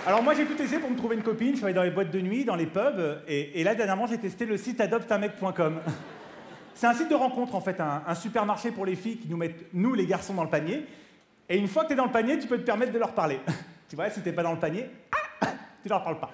Alors moi j'ai tout essayé pour me trouver une copine, je suis allé dans les boîtes de nuit, dans les pubs, et là dernièrement j'ai testé le site adopteunmec.com. C'est un site de rencontre en fait, un supermarché pour les filles qui nous mettent, nous les garçons, dans le panier, et une fois que t'es dans le panier, tu peux te permettre de leur parler. Tu vois, si t'es pas dans le panier, tu leur parles pas.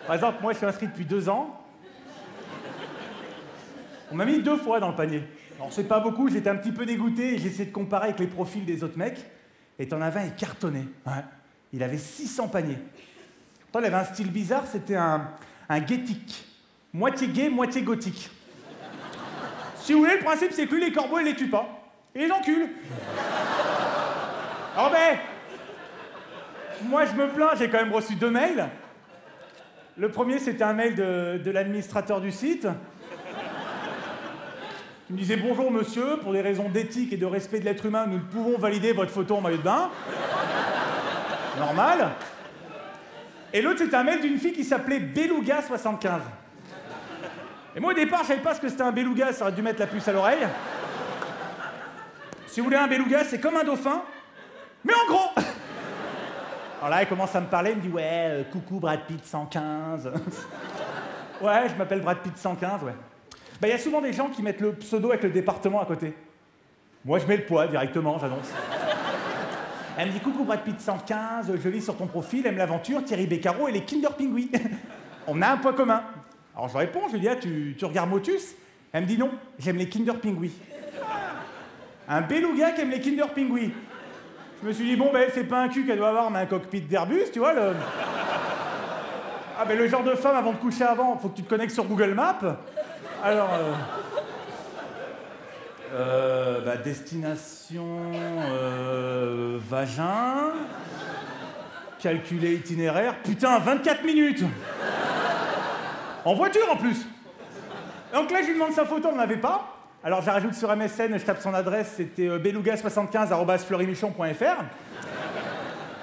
Par exemple, moi je suis inscrit depuis 2 ans, on m'a mis 2 fois dans le panier. Alors c'est pas beaucoup, j'étais un petit peu dégoûté, et j'ai essayé de comparer avec les profils des autres mecs, et t'en avais un, il cartonnait. Ouais. Il avait 600 paniers. Pourtant, il avait un style bizarre, c'était un gaytique. Moitié gay, moitié gothique. Si vous voulez, le principe, c'est que lui, les corbeaux, il les tue pas. Et il les encule. Alors ben, moi, je me plains, j'ai quand même reçu 2 mails. Le premier, c'était un mail de l'administrateur du site. Il me disait « Bonjour, monsieur, pour des raisons d'éthique et de respect de l'être humain, nous ne pouvons valider votre photo en maillot de bain. » Normal. Et l'autre, c'était un mail d'une fille qui s'appelait Beluga75. Et moi, au départ, je savais pas ce que c'était un beluga, ça aurait dû mettre la puce à l'oreille. Si vous voulez, un beluga, c'est comme un dauphin, mais en gros. Alors là, il commence à me parler, il me dit « Ouais, coucou Brad Pitt 115. » Ouais, je m'appelle Brad Pitt 115, ouais. Bah, il y a souvent des gens qui mettent le pseudo avec le département à côté. Moi, je mets le poids directement, j'annonce. Elle me dit « Coucou Brad Pitt 115, je lis sur ton profil, aime l'aventure, Thierry Beccaro et les Kinder Pingui. » On a un point commun. Alors je réponds, je lui dis « Ah, tu regardes Motus ?» Elle me dit « Non, j'aime les Kinder Pingui. » Un beluga qui aime les Kinder Pingui. Je me suis dit « Bon, ben, c'est pas un cul qu'elle doit avoir, mais un cockpit d'Airbus, tu vois, le... » Ah, ben, le genre de femme, avant de coucher avant, faut que tu te connectes sur Google Maps. Alors... bah, destination, vagin, calculer itinéraire, putain, 24 minutes. En voiture, en plus. Donc là, je lui demande sa photo, on n'en avait pas. Alors, je la rajoute sur MSN, je tape son adresse, c'était beluga75@fleurimichon.fr.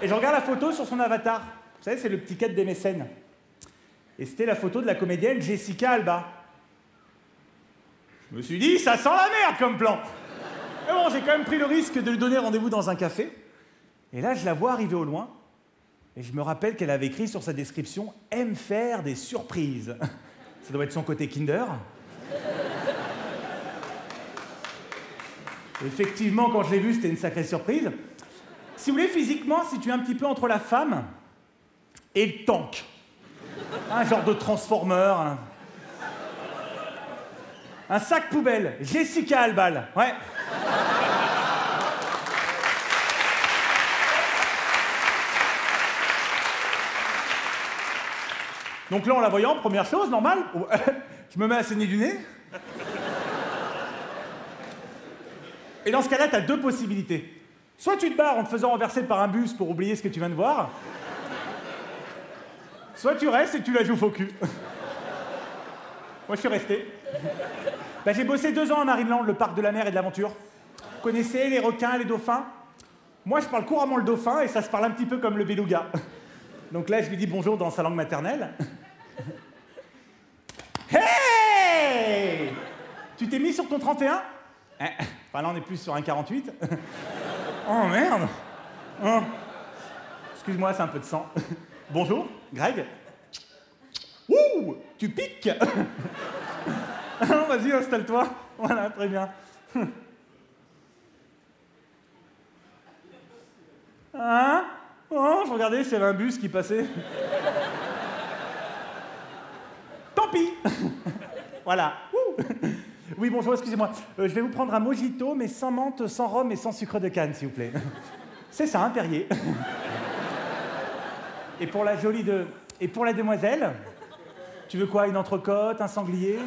Et je regarde la photo sur son avatar. Vous savez, c'est le petit 4 des mécènes. Et c'était la photo de la comédienne Jessica Alba. Je me suis dit, ça sent la merde comme plan. Mais bon, j'ai quand même pris le risque de lui donner rendez-vous dans un café. Et là, je la vois arriver au loin. Et je me rappelle qu'elle avait écrit sur sa description « Aime faire des surprises ». Ça doit être son côté Kinder. Effectivement, quand je l'ai vue, c'était une sacrée surprise. Si vous voulez, physiquement, si tu es un petit peu entre la femme et le tank. Un genre de transformer. Un sac poubelle, Jessica Albal, ouais. Donc là, en la voyant, première chose, normale, je me mets à saigner du nez. Et dans ce cas-là, t'as 2 possibilités. Soit tu te barres en te faisant renverser par un bus pour oublier ce que tu viens de voir, soit tu restes et tu la joues faux cul. Moi, je suis resté. Bah, j'ai bossé 2 ans à Marineland, le parc de la mer et de l'aventure. Vous connaissez les requins, les dauphins? Moi, je parle couramment le dauphin et ça se parle un petit peu comme le beluga. Donc là, je lui dis bonjour dans sa langue maternelle. Hey! Tu t'es mis sur ton 31? Enfin, là, on est plus sur un 48. Oh, merde! Oh. Excuse-moi, c'est un peu de sang. Bonjour, Greg. Ouh! Tu piques! Non, vas-y, installe-toi. Voilà, très bien. Hein? Oh, je regardais s'il y avait un bus qui passait. Tant pis. Voilà. Oui, bonjour, excusez-moi. Je vais vous prendre un mojito, mais sans menthe, sans rhum et sans sucre de canne, s'il vous plaît. C'est ça, un Perrier. Et pour la jolie de... Et pour la demoiselle, tu veux quoi? Une entrecôte, un sanglier?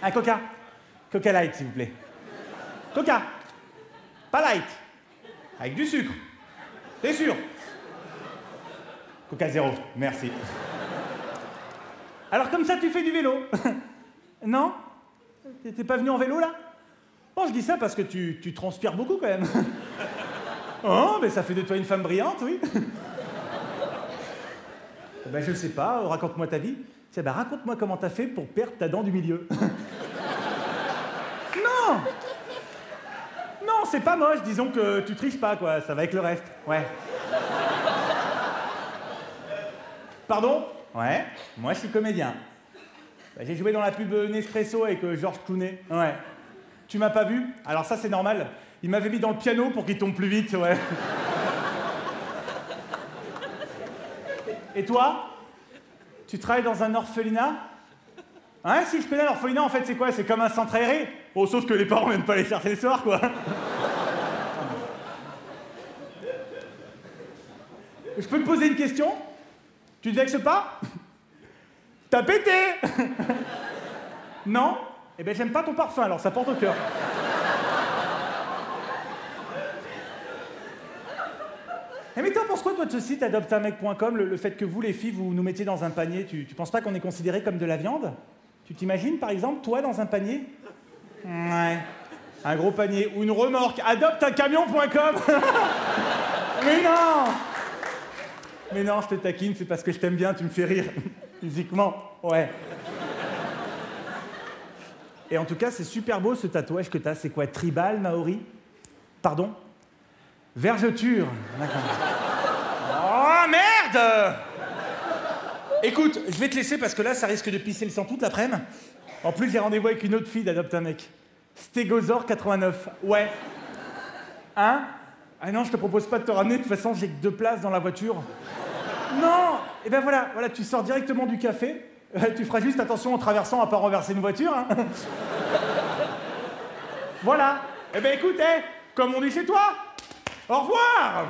Un coca. Coca light, s'il vous plaît. Coca. Pas light. Avec du sucre. T'es sûr? Coca zéro, merci. Alors comme ça, tu fais du vélo? Non? T'es pas venu en vélo, là? Bon, je dis ça parce que tu transpires beaucoup, quand même. Oh, mais ça fait de toi une femme brillante, oui. Ben, je sais pas, raconte-moi ta vie. Tiens, ben, raconte-moi comment t'as fait pour perdre ta dent du milieu. c'est pas moche, disons que tu triches pas, quoi, ça va avec le reste. Ouais. Pardon? Ouais, moi je suis comédien. Bah, j'ai joué dans la pub Nespresso avec Georges Clooney. Ouais. Tu m'as pas vu? Alors ça c'est normal. Il m'avait mis dans le piano pour qu'il tombe plus vite, ouais. Et toi? Tu travailles dans un orphelinat? Hein, si je connais l'orphelinat, en fait, c'est quoi? C'est comme un centre aéré. Oh, sauf que les parents viennent pas les chercher le soir, quoi. Je peux te poser une question? Tu te vexes pas? T'as pété! Non? Eh ben, j'aime pas ton parfum, alors ça porte au cœur. Eh mais t'en penses quoi, toi, de ce site adopteunmec.com, le fait que vous, les filles, vous nous mettiez dans un panier, tu penses pas qu'on est considéré comme de la viande? Tu t'imagines, par exemple, toi, dans un panier? Ouais. Un gros panier ou une remorque. Adopteuncamion.com. Mais non! Mais non, je te taquine, c'est parce que je t'aime bien, tu me fais rire. Physiquement, ouais. Et en tout cas, c'est super beau, ce tatouage que t'as. C'est quoi, tribal, maori? Pardon? Vergeture. D'accord. Oh, merde! Écoute, je vais te laisser parce que là, ça risque de pisser le sang toute l'après-midi. En plus, j'ai rendez-vous avec une autre fille d'Adopte un mec. Stégosaure 89. Ouais. Hein? Ah non, je te propose pas de te ramener. De toute façon, j'ai que 2 places dans la voiture. Non! Et ben voilà, tu sors directement du café. Tu feras juste attention en traversant à pas renverser une voiture. Hein. Voilà. Eh ben écoute, comme on dit chez toi, au revoir!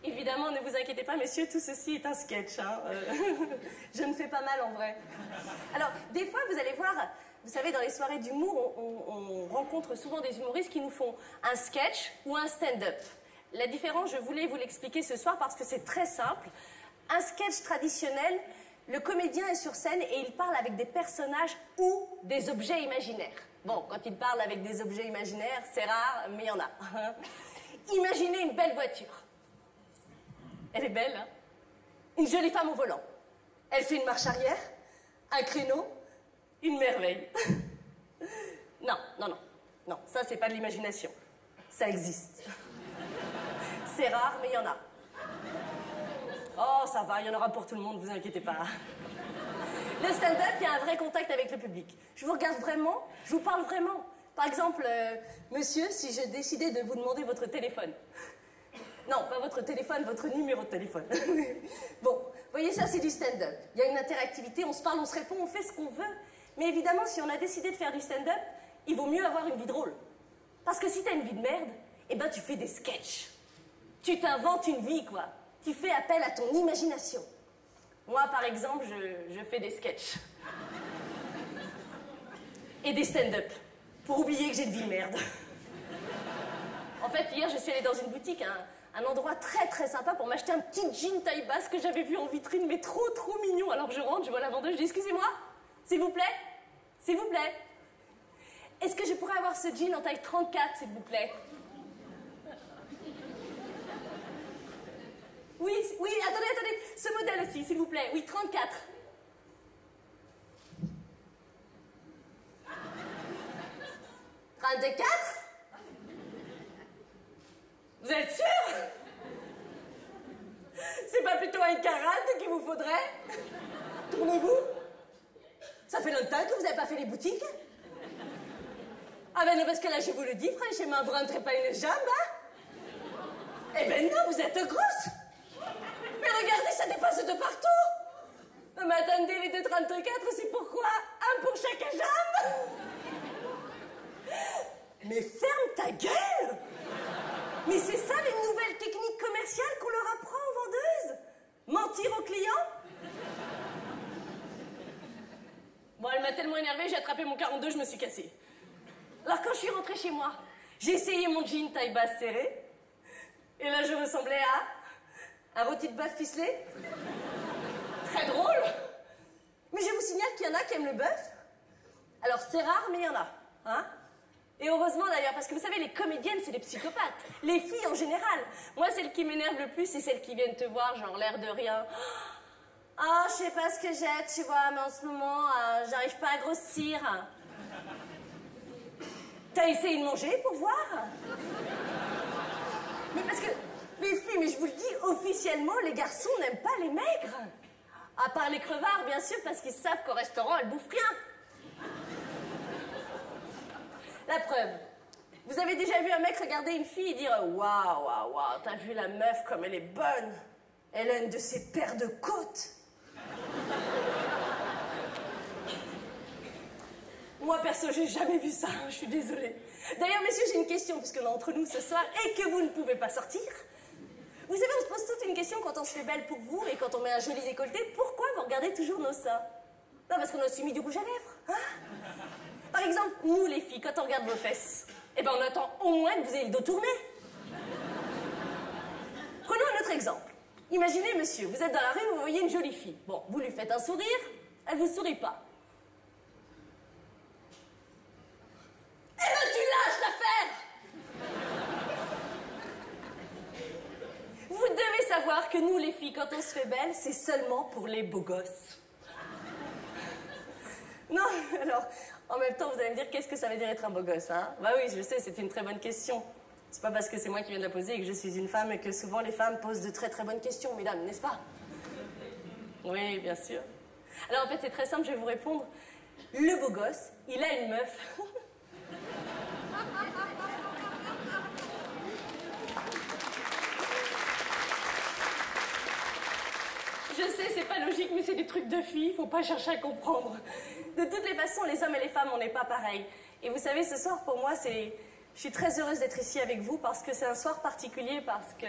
Évidemment, ne vous inquiétez pas, messieurs, tout ceci est un sketch. Hein. Je me fais pas mal en vrai. Alors, des fois, vous allez voir, vous savez, dans les soirées d'humour, on rencontre souvent des humoristes qui nous font un sketch ou un stand-up. La différence, je voulais vous l'expliquer ce soir parce que c'est très simple. Un sketch traditionnel, le comédien est sur scène et il parle avec des personnages ou des objets imaginaires. Bon, quand il parle avec des objets imaginaires, c'est rare, mais il y en a. Imaginez une belle voiture. Elle est belle, hein? Une jolie femme au volant. Elle fait une marche arrière, un créneau, une merveille. Non, ça c'est pas de l'imagination. Ça existe. C'est rare, mais il y en a. Oh, ça va, il y en aura pour tout le monde, vous inquiétez pas. Le stand-up, il y a un vrai contact avec le public. Je vous regarde vraiment, je vous parle vraiment. Par exemple, monsieur, si je décidais de vous demander votre téléphone. Non, pas votre téléphone, votre numéro de téléphone. Bon, vous voyez, ça c'est du stand-up. Il y a une interactivité, on se parle, on se répond, on fait ce qu'on veut. Mais évidemment, si on a décidé de faire du stand-up, il vaut mieux avoir une vie drôle. Parce que si t'as une vie de merde, eh ben tu fais des sketchs. Tu t'inventes une vie, quoi. Tu fais appel à ton imagination. Moi, par exemple, je fais des sketchs. Et des stand-up. Pour oublier que j'ai une vie de merde. En fait, hier, je suis allée dans une boutique, un endroit très très sympa pour m'acheter un petit jean taille basse que j'avais vu en vitrine, mais trop trop mignon. Alors je rentre, je vois la vendeuse, je dis excusez-moi, s'il vous plaît, est-ce que je pourrais avoir ce jean en taille 34, s'il vous plaît? Oui, attendez, ce modèle aussi, s'il vous plaît, oui, 34. « 34 » Vous êtes sûr? C'est pas plutôt un 40 qu'il vous faudrait? Tournez-vous. Ça fait longtemps que vous n'avez pas fait les boutiques? Ah ben non, parce que là, je vous le dis, franchement, vous rentrez pas une jambe, hein? Eh ben non, vous êtes grosse. Mais regardez, ça dépasse de partout. Mais attendez, les 2,34, c'est pourquoi? Un pour chaque jambe? Mais ferme ta gueule! Mais c'est ça les nouvelles techniques commerciales qu'on leur apprend aux vendeuses? Mentir aux clients? Bon, elle m'a tellement énervée, j'ai attrapé mon 42, je me suis cassée. Alors quand je suis rentrée chez moi, j'ai essayé mon jean taille basse serrée. Et là, je ressemblais à un rôti de bœuf ficelé. Très drôle. Mais je vous signale qu'il y en a qui aiment le bœuf. Alors c'est rare, mais il y en a. Hein? Et heureusement d'ailleurs, parce que vous savez, les comédiennes, c'est des psychopathes. Les filles en général. Moi, celle qui m'énerve le plus, c'est celles qui viennent te voir, genre l'air de rien. Ah, je sais pas ce que j'ai, tu vois, mais en ce moment, j'arrive pas à grossir. T'as essayé de manger pour voir? Mais parce que, les filles, mais je vous le dis, officiellement, les garçons n'aiment pas les maigres. À part les crevards, bien sûr, parce qu'ils savent qu'au restaurant, elles bouffent rien. La preuve. Vous avez déjà vu un mec regarder une fille et dire « Waouh, waouh, waouh, t'as vu la meuf comme elle est bonne? Elle a une de ses paires de côtes. » Moi, perso, j'ai jamais vu ça, je suis désolée. D'ailleurs, messieurs, j'ai une question, puisque on est entre nous ce soir et que vous ne pouvez pas sortir. Vous savez, on se pose toute une question quand on se fait belle pour vous et quand on met un joli décolleté. Pourquoi vous regardez toujours nos seins? Non, parce qu'on a aussi mis du rouge à lèvres, hein? Par exemple, nous, les filles, quand on regarde vos fesses, eh ben, on attend au moins que vous ayez le dos tourné. Prenons un autre exemple. Imaginez, monsieur, vous êtes dans la rue, vous voyez une jolie fille. Bon, vous lui faites un sourire, elle vous sourit pas. Eh ben, tu lâches l'affaire! Vous devez savoir que nous, les filles, quand on se fait belle, c'est seulement pour les beaux gosses. Non, alors, en même temps, vous allez me dire, qu'est-ce que ça veut dire être un beau gosse, hein? Bah oui, je sais, c'est une très bonne question. C'est pas parce que c'est moi qui viens de la poser et que je suis une femme que souvent les femmes posent de très très bonnes questions, mesdames, n'est-ce pas? Oui, bien sûr. Alors en fait, c'est très simple, je vais vous répondre. Le beau gosse, il a une meuf. Je sais, c'est pas logique, mais c'est des trucs de filles, faut pas chercher à comprendre. De toutes les façons, les hommes et les femmes, on n'est pas pareils. Et vous savez, ce soir, pour moi, je suis très heureuse d'être ici avec vous parce que c'est un soir particulier, parce que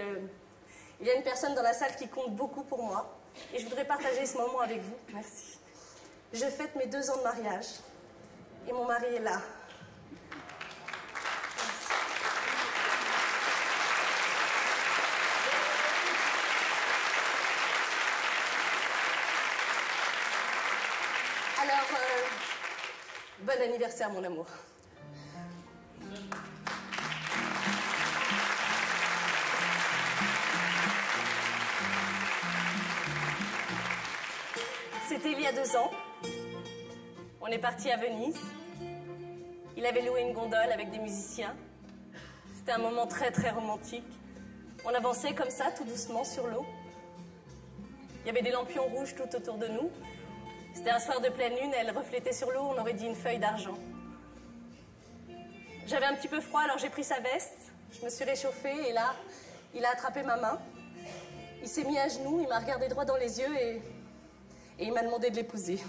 il y a une personne dans la salle qui compte beaucoup pour moi. Et je voudrais partager ce moment avec vous. Merci. Je fête mes 2 ans de mariage. Et mon mari est là. Merci. Alors, bon anniversaire, mon amour. C'était il y a 2 ans. On est parti à Venise. Il avait loué une gondole avec des musiciens. C'était un moment très très romantique. On avançait comme ça, tout doucement, sur l'eau. Il y avait des lampions rouges tout autour de nous. C'était un soir de pleine lune, elle reflétait sur l'eau, on aurait dit une feuille d'argent. J'avais un petit peu froid, alors j'ai pris sa veste. Je me suis réchauffée et là, il a attrapé ma main. Il s'est mis à genoux, il m'a regardé droit dans les yeux et il m'a demandé de l'épouser.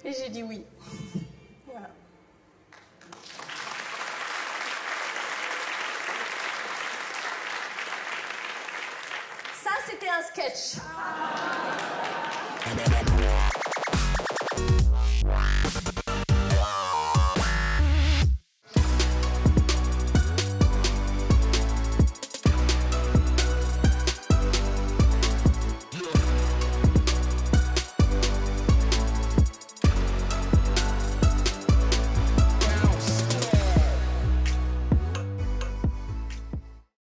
Et j'ai dit oui. Voilà. Ça, c'était un sketch.